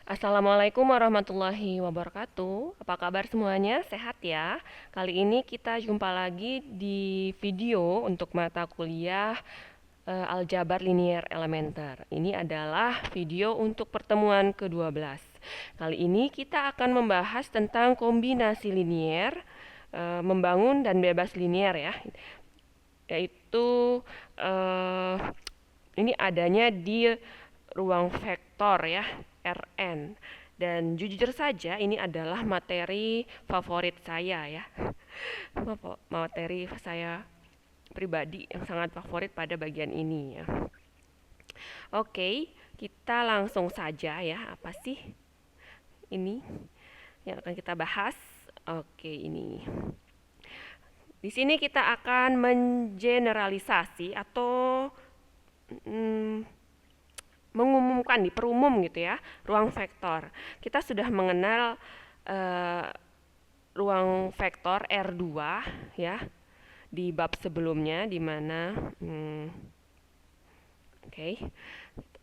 Assalamualaikum warahmatullahi wabarakatuh. Apa kabar semuanya? Sehat ya? Kali ini kita jumpa lagi di video untuk mata kuliah Aljabar Linier Elementer. Ini adalah video untuk pertemuan ke-12. Kali ini kita akan membahas tentang kombinasi linier, membangun dan bebas linier ya. Yaitu eh, ini adanya di ruang vektor ya, Rn. Dan jujur saja ini adalah materi favorit saya ya. Materi saya pribadi yang sangat favorit pada bagian ini ya. Oke, kita langsung saja ya. Apa sih ini yang akan kita bahas? Oke, ini. Di sini kita akan mengeneralisasi atau mm, mengumumkan di perumum gitu ya, ruang vektor. Kita sudah mengenal eh, ruang vektor R2 ya di bab sebelumnya di mana oke,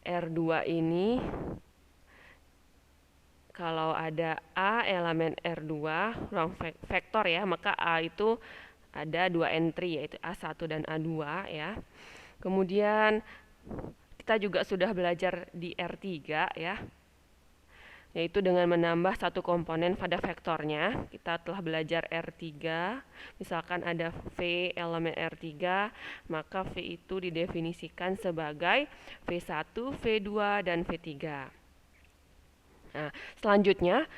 R2 ini kalau ada A elemen R2 ruang vektor ya, maka A itu ada dua entry yaitu A1 dan A2 ya. Kemudian kita juga sudah belajar di R3 ya, yaitu dengan menambah satu komponen pada vektornya. Kita telah belajar R3, misalkan ada V elemen R3, maka V itu didefinisikan sebagai V1, V2, dan V3. Nah, selanjutnya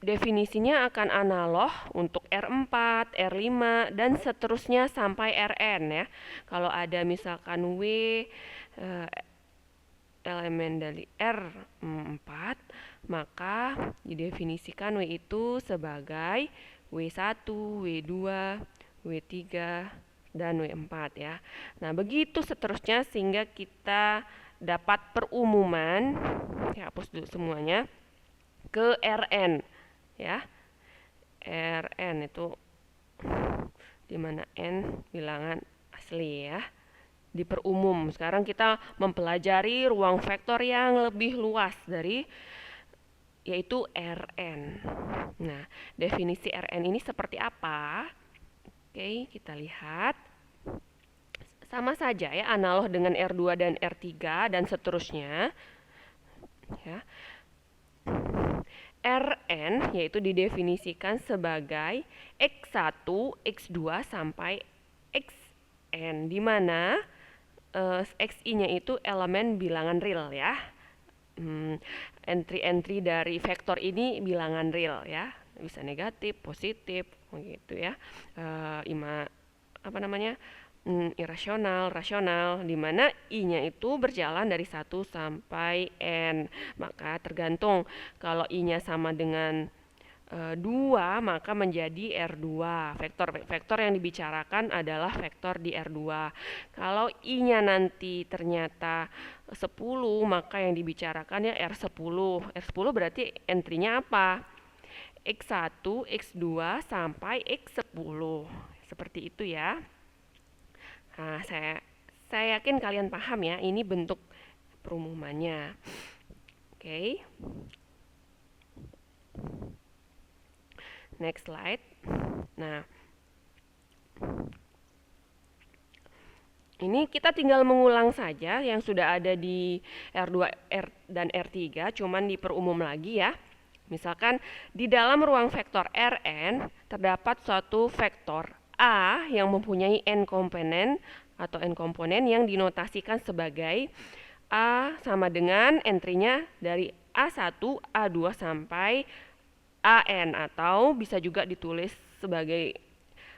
definisinya akan analog untuk R4, R5, dan seterusnya sampai Rn ya. Kalau ada misalkan W elemen dari R4, maka didefinisikan W itu sebagai W1, W2, W3, dan W4 ya. Nah, begitu seterusnya sehingga kita dapat perumuman, ya hapus dulu semuanya, ke Rn ya. Rn itu dimana N bilangan asli ya, diperumum. Sekarang kita mempelajari ruang vektor yang lebih luas dari yaitu Rn. Nah, definisi Rn ini seperti apa? Oke, kita lihat. Sama saja ya, analog dengan R2 dan R3 dan seterusnya. Ya. Rn yaitu didefinisikan sebagai X1, X2 sampai Xn, di mana Xi-nya itu elemen bilangan real ya. Entry-entry dari vektor ini bilangan real ya, bisa negatif, positif, gitu ya. Irasional, rasional, di mana I-nya itu berjalan dari 1 sampai N. Maka tergantung, kalau I-nya sama dengan 2 maka menjadi R2. Vektor yang dibicarakan adalah vektor di R2. Kalau I-nya nanti ternyata 10 maka yang dibicarakan ya R10. R10 berarti entry-nya apa? X1, X2 sampai X10. Seperti itu ya. Nah, saya yakin kalian paham ya, ini bentuk perumumannya. Oke. Next slide. Nah, ini kita tinggal mengulang saja yang sudah ada di R2 dan R3, cuman diperumum lagi ya. Misalkan di dalam ruang vektor Rn terdapat suatu vektor A yang mempunyai n komponen atau n komponen yang dinotasikan sebagai A sama dengan entry-nya dari A1, A2 sampai AN, atau bisa juga ditulis sebagai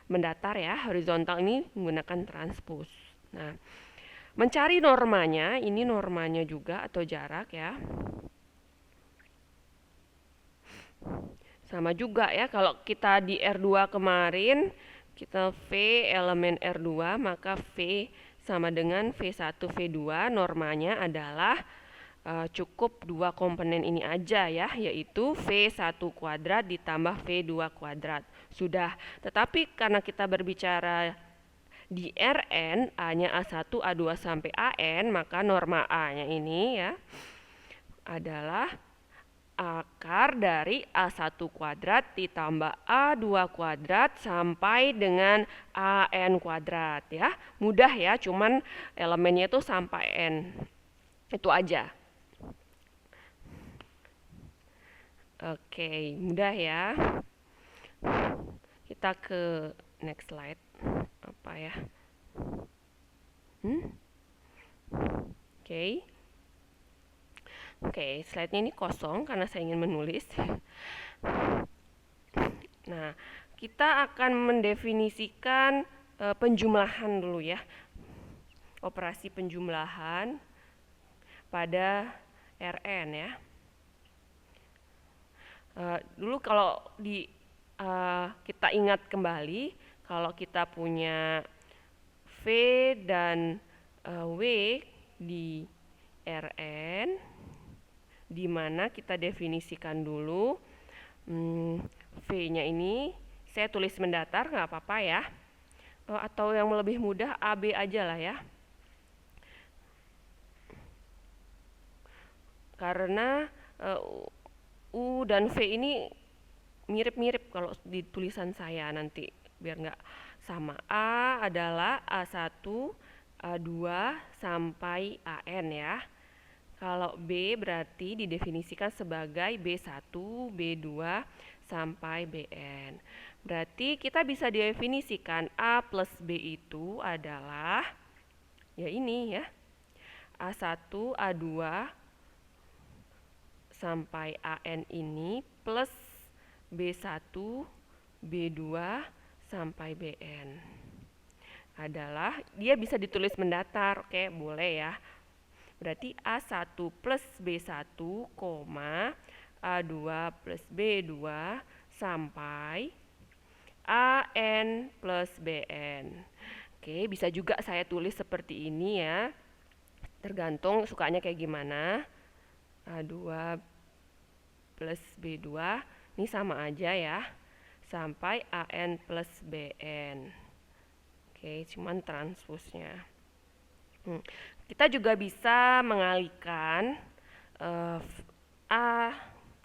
mendatar ya, horizontal ini menggunakan transpose. Nah, mencari normanya, ini normanya juga atau jarak ya. Sama juga ya, kalau kita di R2 kemarin, kita V elemen R2, maka V sama dengan V1, V2, normanya adalah cukup dua komponen ini aja ya, yaitu V1 kuadrat ditambah V2 kuadrat. Sudah, tetapi karena kita berbicara di Rn, A-nya A1, A2 sampai AN, maka norma A-nya ini ya adalah akar dari A1 kuadrat ditambah A2 kuadrat sampai dengan AN kuadrat ya. Mudah ya, cuman elemennya itu sampai N. Itu aja. Oke, mudah ya. Kita ke next slide. Apa ya? Oke. Oke, slide-nya ini kosong karena saya ingin menulis. Nah, kita akan mendefinisikan penjumlahan dulu ya. Operasi penjumlahan pada Rn ya. Dulu kalau kita ingat kembali, kalau kita punya V dan W di Rn, di mana kita definisikan dulu V-nya ini, saya tulis mendatar nggak apa-apa ya, atau yang lebih mudah AB aja lah ya, karena U dan V ini mirip-mirip kalau di tulisan saya nanti, biar nggak sama. A adalah A1, A2 sampai AN ya. Kalau B berarti didefinisikan sebagai B1, B2 sampai Bn. Berarti kita bisa definisikan A plus B itu adalah ya ini ya, A1, A2 sampai AN ini plus B1, B2 sampai Bn. Adalah, dia bisa ditulis mendatar, oke boleh ya. Berarti A1 plus B1, A2 plus B2 sampai AN plus BN. Oke, bisa juga saya tulis seperti ini ya. Tergantung sukanya kayak gimana. A2 plus B2, ini sama aja ya. Sampai AN plus BN. Oke, cuman transpusnya. Kita juga bisa mengalihkan A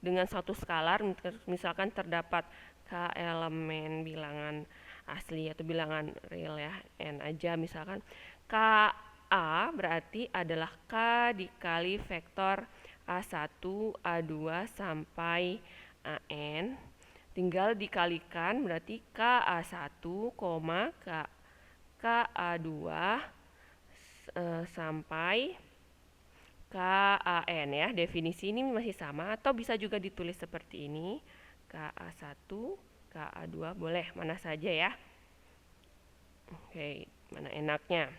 dengan satu skalar, misalkan terdapat K elemen bilangan asli atau bilangan real ya, N aja misalkan. KA berarti adalah K dikali vektor A1, A2 sampai AN. Tinggal dikalikan berarti KA1, KA2 sampai KAN ya. Definisi ini masih sama atau bisa juga ditulis seperti ini. KA1, KA2 boleh mana saja ya. Oke, mana enaknya.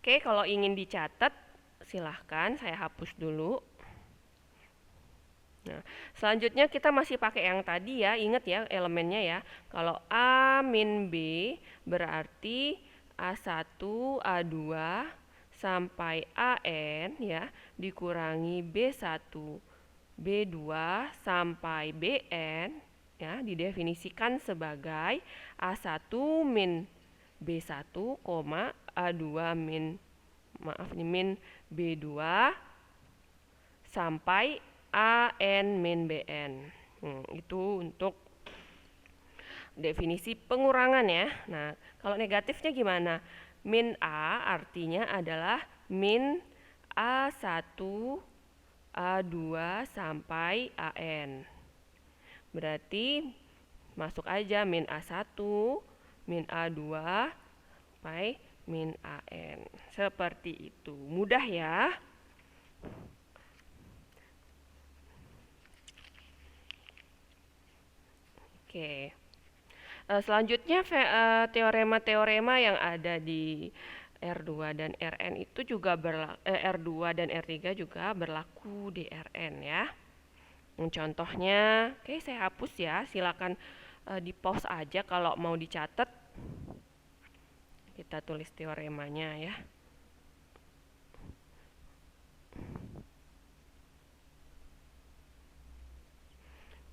Oke, kalau ingin dicatat silahkan saya hapus dulu. Nah, selanjutnya kita masih pakai yang tadi ya, ingat ya elemennya ya. Kalau A min B berarti A1, A2 sampai AN ya, dikurangi B1, B2 sampai Bn ya, didefinisikan sebagai A1 min B1, A2 min B2 sampai AN min BN. Itu untuk definisi pengurangan ya. Nah, kalau negatifnya gimana? Min A artinya adalah min A1, A2 sampai AN. Berarti masuk aja min A1, min A2 sampai min AN. Seperti itu. Mudah ya. Oke. Selanjutnya teorema-teorema yang ada di R2 dan Rn itu juga R2 dan R3 juga berlaku di Rn ya. Contohnya, oke saya hapus ya. Silakan di pause aja kalau mau dicatat. Kita tulis teoremanya ya.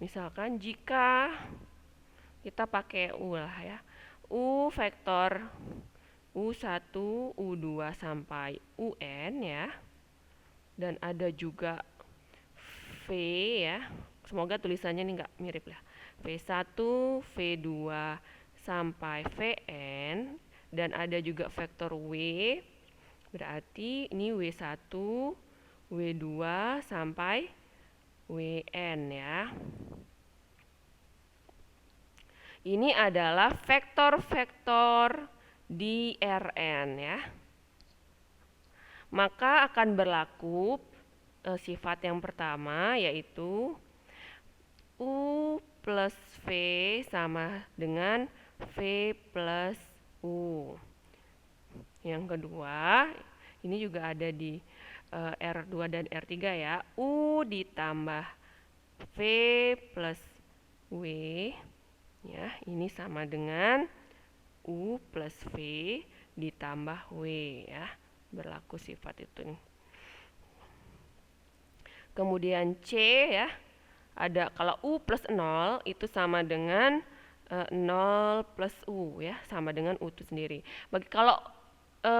Misalkan jika kita pakai U lah ya. U vektor U1, U2 sampai UN ya. dan ada juga V ya. Semoga tulisannya ini nggak mirip ya. V1, V2 sampai Vn, dan ada juga vektor W. Berarti ini W1, W2 sampai Wn ya. Ini adalah vektor-vektor di Rn ya. Maka akan berlaku sifat yang pertama, yaitu U plus V sama dengan V plus U. Yang kedua, ini juga ada di R2 dan R3 ya. U ditambah V plus W ya, ini sama dengan U plus V ditambah W ya. Berlaku sifat itu nih. Kemudian C ya, ada kalau U plus 0 itu sama dengan 0 plus U ya, sama dengan U itu sendiri. Kalau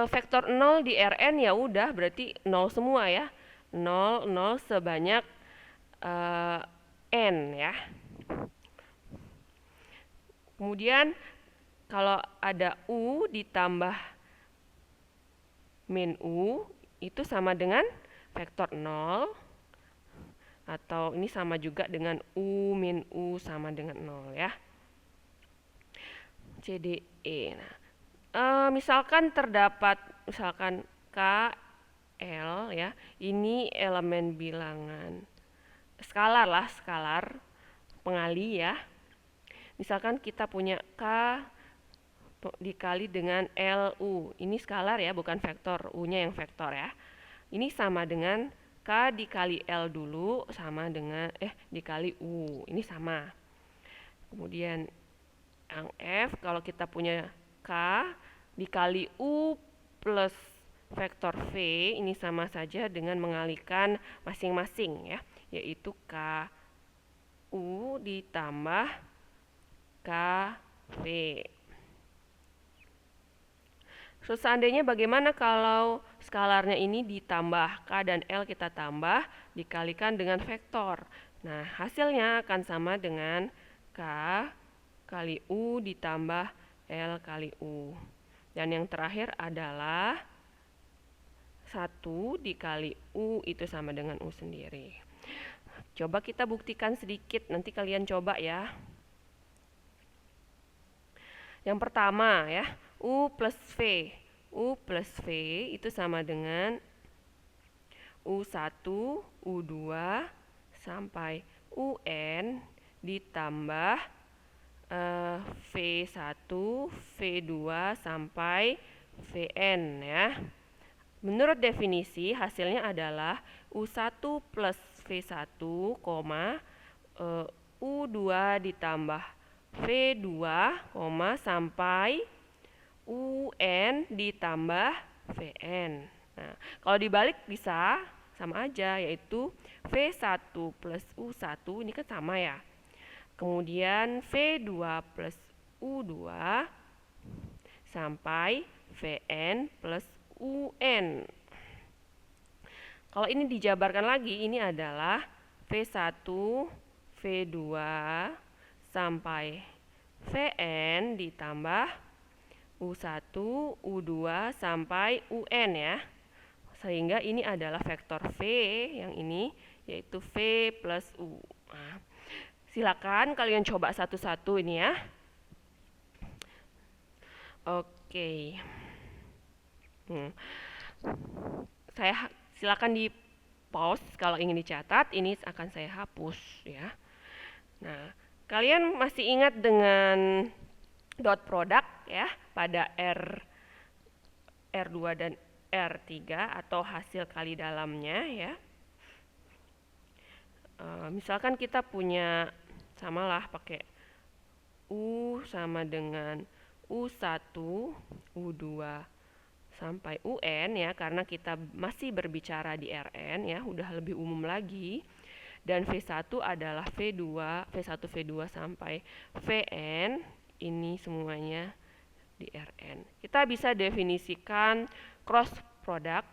vektor 0 di Rn ya udah berarti 0 semua ya. 0 0 sebanyak N ya. Kemudian kalau ada U ditambah min U itu sama dengan vektor 0, atau ini sama juga dengan U min U sama dengan 0 ya. C, D, E. Nah, misalkan terdapat K, L ya, ini elemen bilangan skalar lah, skalar pengali ya. Misalkan kita punya K dikali dengan LU, ini skalar ya, bukan vektor, U-nya yang vektor ya. Ini sama dengan K dikali L dulu sama dengan dikali U, ini sama. Kemudian yang F, kalau kita punya K dikali U plus vektor V, ini sama saja dengan mengalihkan masing-masing ya, yaitu K U ditambah K V. So, seandainya bagaimana kalau skalarnya ini ditambah, K dan L kita tambah, dikalikan dengan vektor. Nah, hasilnya akan sama dengan K kali U ditambah L kali U. Dan yang terakhir adalah 1 dikali U itu sama dengan U sendiri. Coba kita buktikan sedikit, nanti kalian coba ya. Yang pertama ya, U plus V. U plus V itu sama dengan U1, U2 sampai UN ditambah V1, V2 sampai Vn ya. Menurut definisi hasilnya adalah U1 plus V1, U2 ditambah V2, sampai UN ditambah Vn. Nah, kalau dibalik bisa sama aja, yaitu V1 plus U1 ini kan sama ya. Kemudian V2 plus U2 sampai Vn plus UN. Kalau ini dijabarkan lagi, ini adalah V1, V2 sampai Vn ditambah U1, U2 sampai UN ya. Sehingga ini adalah vektor V yang ini, yaitu V plus U. Nah, silakan kalian coba satu-satu ini ya. Oke. Saya silakan di pause kalau ingin dicatat, ini akan saya hapus ya. Nah, kalian masih ingat dengan dot product ya pada R2 dan R3 atau hasil kali dalamnya ya. Misalkan kita punya samalah pakai U sama dengan U1, U2 sampai UN ya, karena kita masih berbicara di Rn ya, udah lebih umum lagi. Dan V1 adalah V2, V1, V2 sampai Vn, ini semuanya di Rn. Kita bisa definisikan cross product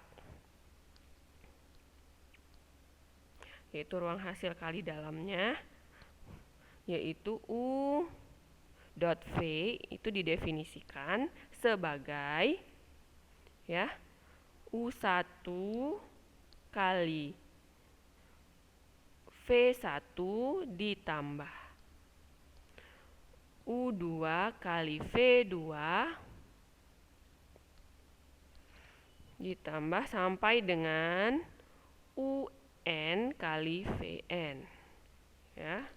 yaitu ruang hasil kali dalamnya, yaitu U dot V itu didefinisikan sebagai ya U1 kali V1 ditambah U2 kali V2 ditambah sampai dengan UN kali VN. Ya.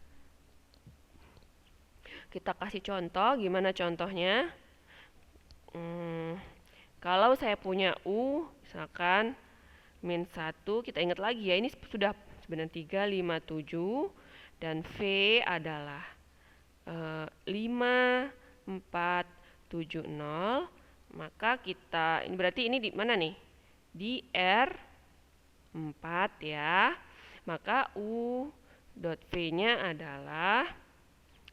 Kita kasih contoh, gimana contohnya? Kalau saya punya U, misalkan min 1, kita ingat lagi ya, ini sudah sebenarnya 3, 5, 7, dan V adalah 5, 4, 7, 0. Maka kita, ini berarti ini di mana nih? Di R4 ya. Maka U dot V-nya adalah,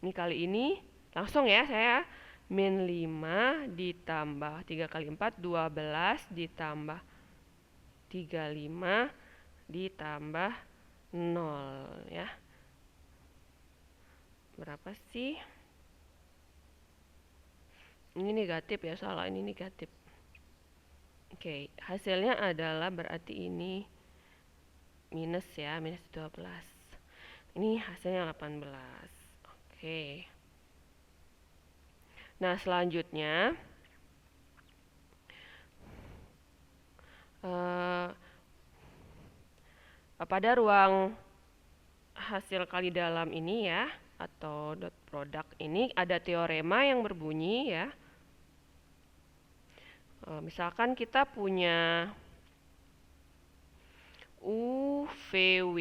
ini kali ini langsung ya saya, min 5 ditambah 3 kali 4, 12 ditambah 35 ditambah 0 ya. Berapa sih? Ini negatif ya, salah, ini negatif. Oke, hasilnya adalah berarti ini minus ya, minus 12. Ini hasilnya 18. Oke. Nah, selanjutnya pada ruang hasil kali dalam ini ya, atau dot product ini ada teorema yang berbunyi ya. Misalkan kita punya UVW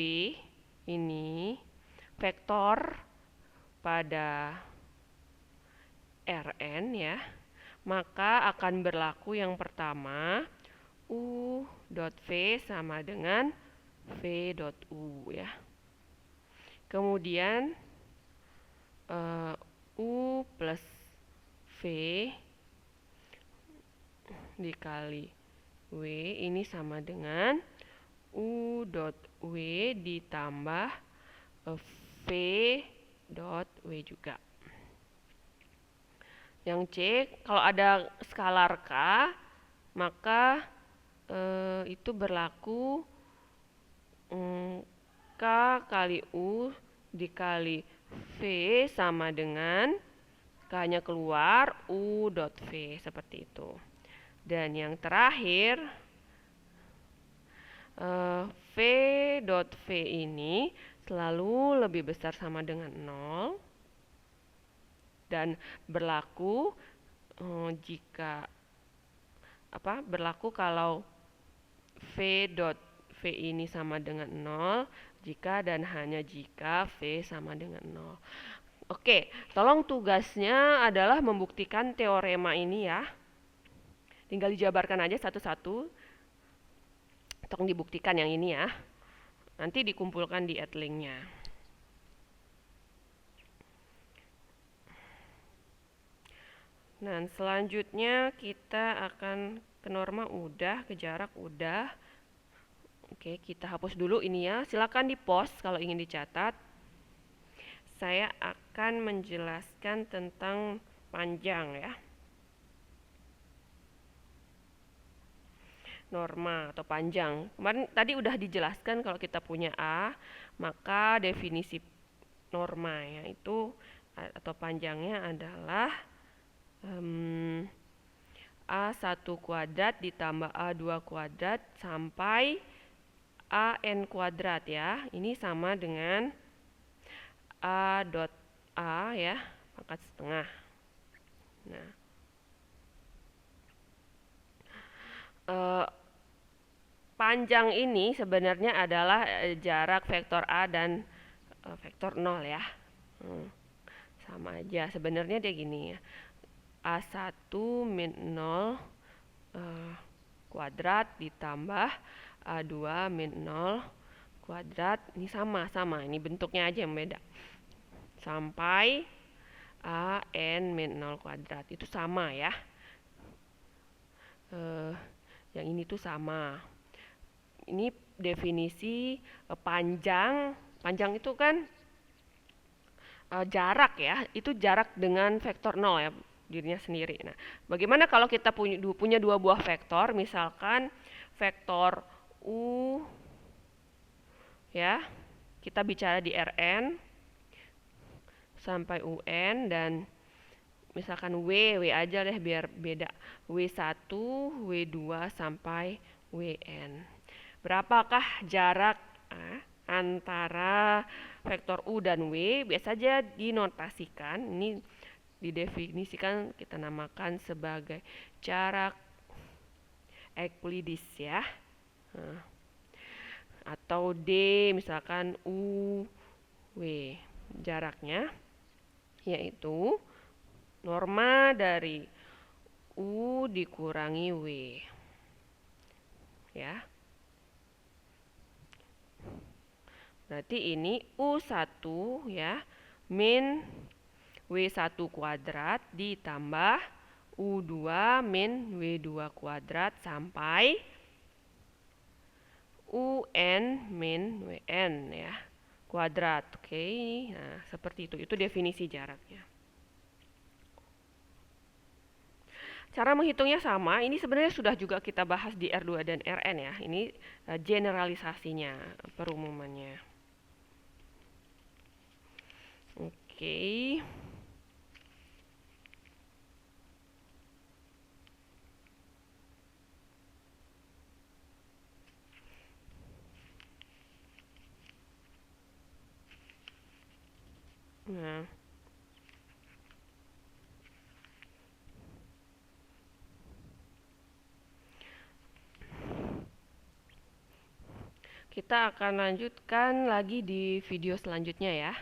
ini vektor pada Rn ya, maka akan berlaku yang pertama U dot V sama dengan V dot U ya. Kemudian U plus V dikali W ini sama dengan U dot W ditambah V dot W juga. Yang C, kalau ada skalar K, maka itu berlaku K kali U dikali V sama dengan K-nya keluar U dot V, seperti itu. Dan yang terakhir V dot V ini selalu lebih besar sama dengan 0 dan berlaku berlaku kalau V dot V ini sama dengan 0 jika dan hanya jika V sama dengan 0. Oke, tolong tugasnya adalah membuktikan teorema ini ya. Tinggal dijabarkan aja satu-satu. Tolong dibuktikan yang ini ya. Nanti dikumpulkan di link-nya. Nah, selanjutnya kita akan ke norma udah, ke jarak udah. Oke, kita hapus dulu ini ya. Silakan di-post kalau ingin dicatat. Saya akan menjelaskan tentang panjang ya. Norma atau panjang. Kemarin tadi udah dijelaskan kalau kita punya A, maka definisi norma yaitu atau panjangnya adalah A1 kuadrat ditambah A2 kuadrat sampai AN kuadrat ya. Ini sama dengan A dot A ya, pangkat setengah. Nah, panjang ini sebenarnya adalah jarak vektor A dan vektor 0 ya. Sama aja, sebenarnya dia gini ya. A1 min 0 kuadrat ditambah A2 min 0 kuadrat. Ini sama, ini bentuknya aja yang beda. Sampai AN min 0 kuadrat. Itu sama ya. Yang ini tuh sama. ini definisi panjang. Panjang itu kan jarak ya, itu jarak dengan vektor 0 ya, dirinya sendiri. Nah, bagaimana kalau kita punya dua buah vektor, misalkan vektor U ya, kita bicara di Rn sampai UN, dan misalkan W aja deh biar beda. W1, W2 sampai Wn. Berapakah jarak antara vektor U dan W? Biasa saja dinotasikan, ini didefinisikan, kita namakan sebagai jarak Euclides ya. Atau D, misalkan U, W. Jaraknya yaitu norma dari U dikurangi W. Ya. Berarti ini U1 ya, min W1 kuadrat ditambah U2 min W2 kuadrat sampai UN min WN ya, kuadrat. Oke, nah seperti itu. Itu definisi jaraknya. Cara menghitungnya sama. Ini sebenarnya sudah juga kita bahas di R2 dan Rn ya. Ini generalisasinya, perumumannya. Oke. Nah, kita akan lanjutkan lagi di video selanjutnya ya.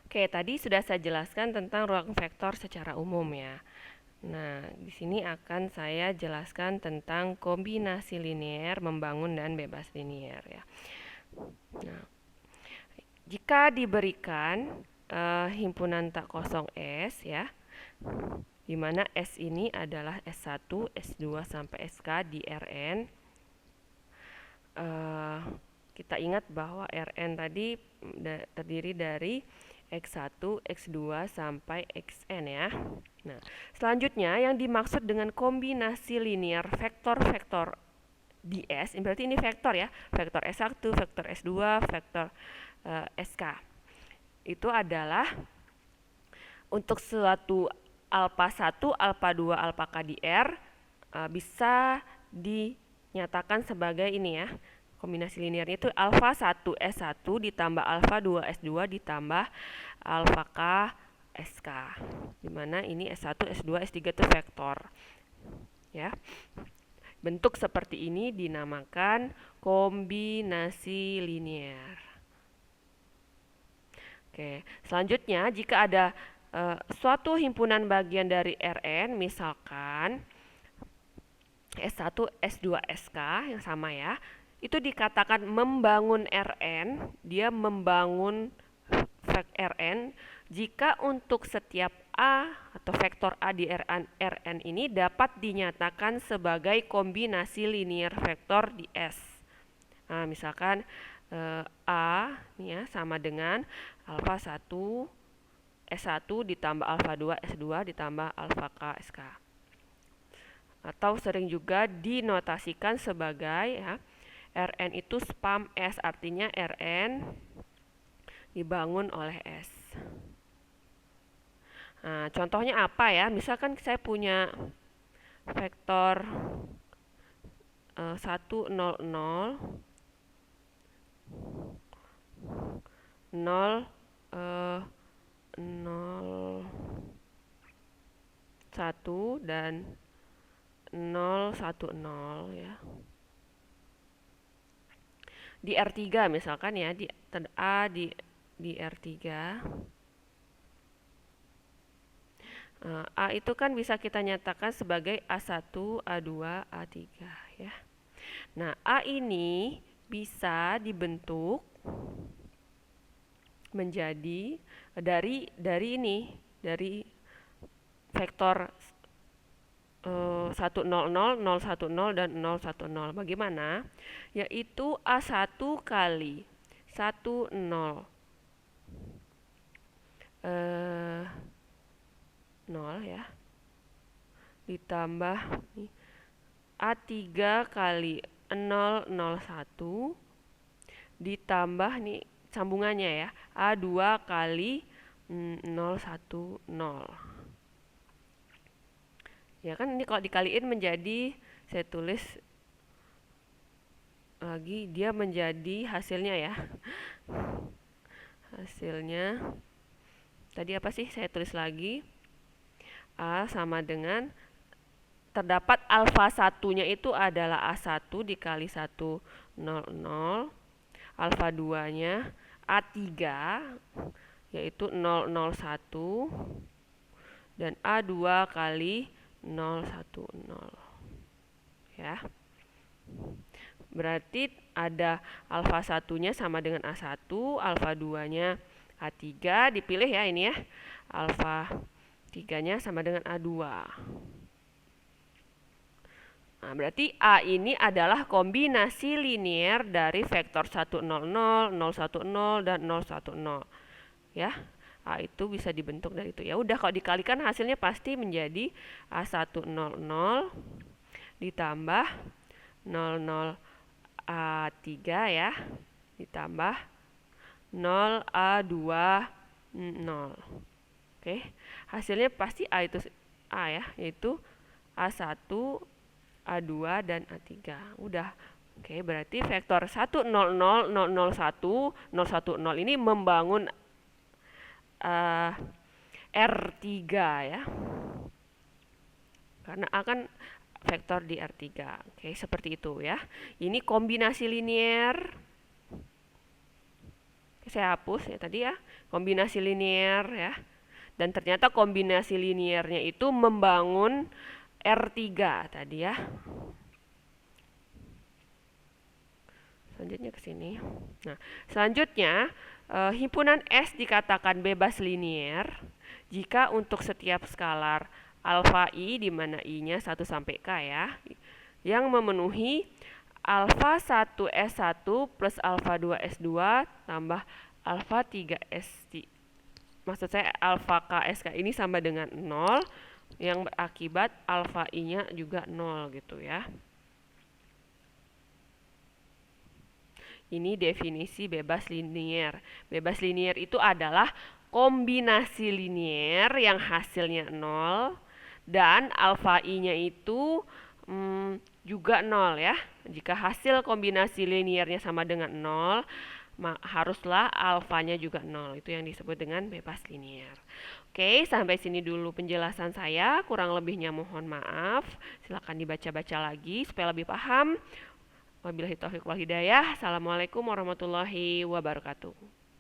Oke, tadi sudah saya jelaskan tentang ruang vektor secara umum ya. Nah, di sini akan saya jelaskan tentang kombinasi linear, membangun, dan bebas linear ya. Nah, jika diberikan himpunan tak kosong S ya, di mana S ini adalah S1, S2 sampai SK di Rn. Kita ingat bahwa Rn tadi terdiri dari X1, X2 sampai Xn ya. Nah, selanjutnya yang dimaksud dengan kombinasi linear vektor-vektor di S, berarti ini vektor ya, vektor S1, vektor S2, vektor SK. Itu adalah untuk suatu alpha 1, alpha 2, alpha K di R bisa dinyatakan sebagai ini ya. Kombinasi linearnya itu alpha 1 S1 ditambah alpha 2 S2 ditambah alpha K SK. Dimana ini S1, S2, S3 itu vektor. Ya. Bentuk seperti ini dinamakan kombinasi linear. Oke, selanjutnya jika ada suatu himpunan bagian dari Rn, misalkan S1, S2, SK yang sama ya, itu dikatakan membangun Rn, dia membangun Rn jika untuk setiap A atau vektor A di Rn ini dapat dinyatakan sebagai kombinasi linear vektor di S. Nah, misalkan A ya, sama dengan alpha 1 S1 ditambah alpha 2 S2 ditambah alpha K SK. Atau sering juga dinotasikan sebagai ya, Rn itu spam S, artinya Rn dibangun oleh S. Nah, contohnya apa ya? Misalkan saya punya vektor 1, 0, 0, 0, 0, 1 dan 0, 1, 0 ya. Di R3 misalkan ya, di A di R3. A itu kan bisa kita nyatakan sebagai A1, A2, A3 ya. Nah, A ini bisa dibentuk menjadi dari vektor 100, 010, dan 010. Bagaimana? Yaitu A1 kali 10 0 ya, ditambah nih, A3 kali 001 ditambah nih sambungannya ya, A2 kali 010. Ya kan ini kalau dikaliin menjadi, saya tulis lagi, dia menjadi hasilnya ya. Hasilnya tadi apa sih? Saya tulis lagi. A sama dengan, terdapat alfa satunya itu adalah A1 dikali 100, alfa 2-nya A3 yaitu 001 dan A2 kali 010 ya. Berarti ada alfa satunya sama dengan A1, alfa 2-nya A3, dipilih ya ini ya. Alfa 3-nya sama dengan A2. Nah, berarti A ini adalah kombinasi linier dari vektor 100, 010, dan 010. Ya. A itu bisa dibentuk dari itu. Ya udah, kalau dikalikan hasilnya pasti menjadi A100 ditambah 00 A3 ya, ditambah 0 A2 0. Oke. Hasilnya pasti A itu A ya, yaitu A1, A2 dan A3. Udah. Oke, berarti vektor 100, 001, 010 ini membangun R3 ya. Karena A kan vektor di R3. Oke, seperti itu ya. Ini kombinasi linier. Saya hapus ya tadi ya, kombinasi linier ya. Dan ternyata kombinasi liniernya itu membangun R3 tadi ya. Selanjutnya ke sini. Nah, selanjutnya himpunan S dikatakan bebas linier jika untuk setiap skalar alfa I, di mana I-nya 1 sampai K ya, yang memenuhi alfa 1 S1 plus alfa 2 S2 tambah alfa 3 S3. Maksud saya alfa K SK ini sama dengan 0, yang berakibat alfa I-nya juga 0 gitu ya. Ini definisi bebas linier. Bebas linier itu adalah kombinasi linier yang hasilnya 0 dan alfa I-nya itu juga 0 ya. Jika hasil kombinasi liniernya sama dengan 0, haruslah alfanya juga 0. Itu yang disebut dengan bebas linier. Oke, sampai sini dulu penjelasan saya. Kurang lebihnya mohon maaf. Silakan dibaca-baca lagi supaya lebih paham. Wabillahi taufiq wal hidayah. Assalamualaikum warahmatullahi wabarakatuh.